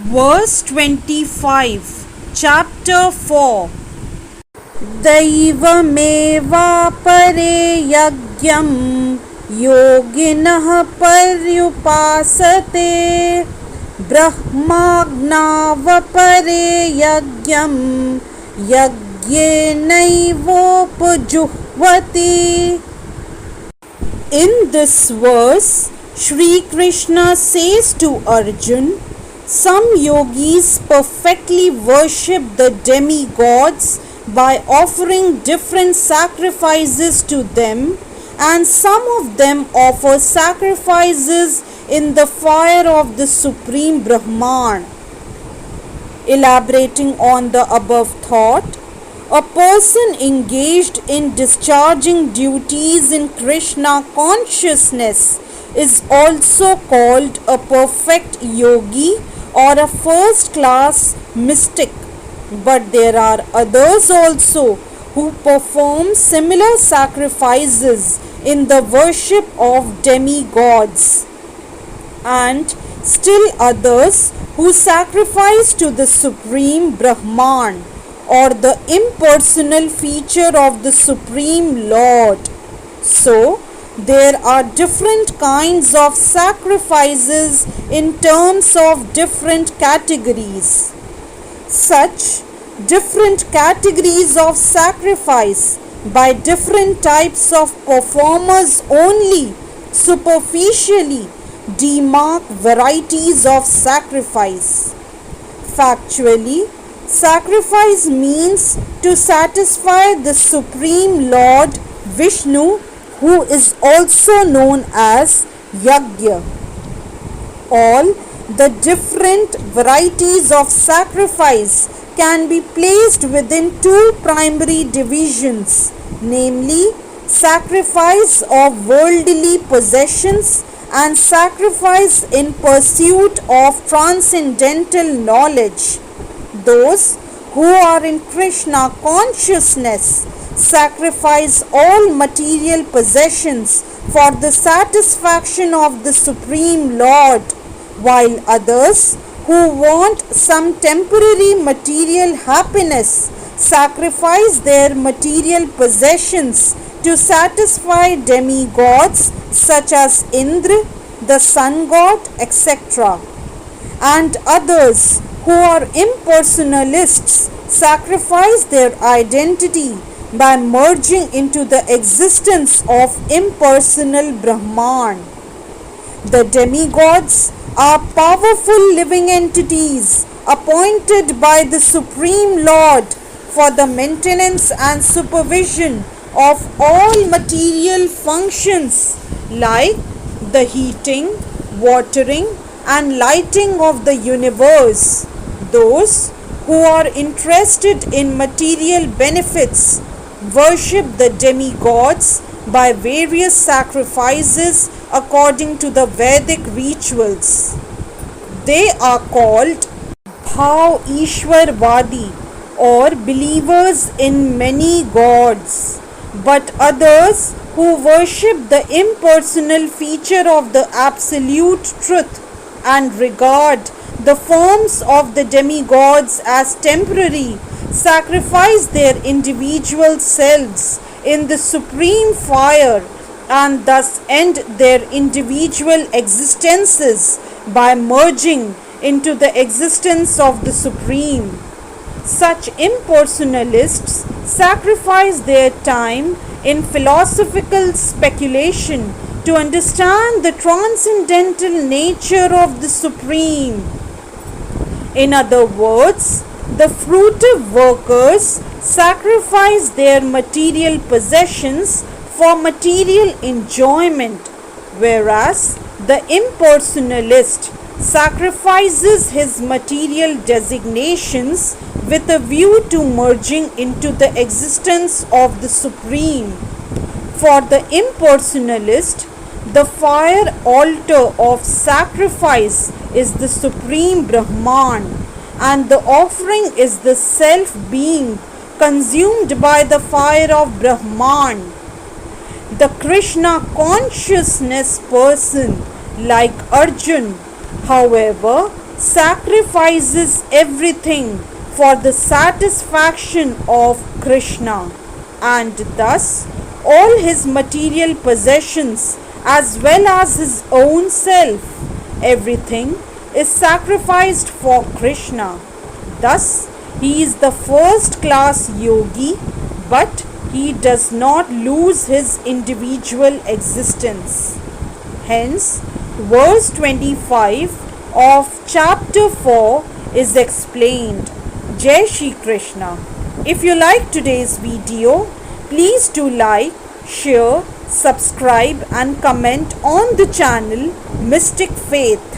Verse 25, Chapter 4. Daivamevapare yagyam yoginah paryupasate brahmagnavapare yagyam yagyenaivopajuhvati. In this verse, Shri Krishna says to Arjun, some yogis perfectly worship the demigods by offering different sacrifices to them, and some of them offer sacrifices in the fire of the Supreme Brahman. Elaborating on the above thought, a person engaged in discharging duties in Krishna consciousness is also called a perfect yogi or a first class mystic. But there are others also who perform similar sacrifices in the worship of demigods, and still others who sacrifice to the Supreme Brahman or the impersonal feature of the Supreme Lord. So, there are different kinds of sacrifices in terms of different categories. Such different categories of sacrifice by different types of performers only superficially demark varieties of sacrifice. Factually, sacrifice means to satisfy the Supreme Lord Vishnu, who is also known as Yajna. All the different varieties of sacrifice can be placed within two primary divisions, namely sacrifice of worldly possessions and sacrifice in pursuit of transcendental knowledge. Those who are in Krishna consciousness sacrifice all material possessions for the satisfaction of the Supreme Lord, while others who want some temporary material happiness sacrifice their material possessions to satisfy demigods such as Indra, the sun god, etc. And others who are impersonalists sacrifice their identity by merging into the existence of impersonal Brahman. The demigods are powerful living entities appointed by the Supreme Lord for the maintenance and supervision of all material functions like the heating, watering, and lighting of the universe. Those who are interested in material benefits worship the demigods by various sacrifices according to the Vedic rituals. They are called Bhav Ishwarvadi or believers in many gods. But others who worship the impersonal feature of the absolute truth and regard the forms of the demigods as temporary sacrifice their individual selves in the supreme fire and thus end their individual existences by merging into the existence of the Supreme. Such impersonalists sacrifice their time in philosophical speculation to understand the transcendental nature of the Supreme. In other words, the fruitive workers sacrifice their material possessions for material enjoyment, whereas the impersonalist sacrifices his material designations with a view to merging into the existence of the Supreme. For the impersonalist, the fire altar of sacrifice is the Supreme Brahman, and the offering is the self-being consumed by the fire of Brahman. The Krishna consciousness person, like Arjun, however, sacrifices everything for the satisfaction of Krishna, and thus all his material possessions as well as his own self, everything is sacrificed for Krishna. Thus, he is the first class yogi, but he does not lose his individual existence. Hence, verse 25 of chapter 4 is explained. Jai Shri Krishna. If you like today's video, please do like, share, subscribe and comment on the channel Mystic Faith.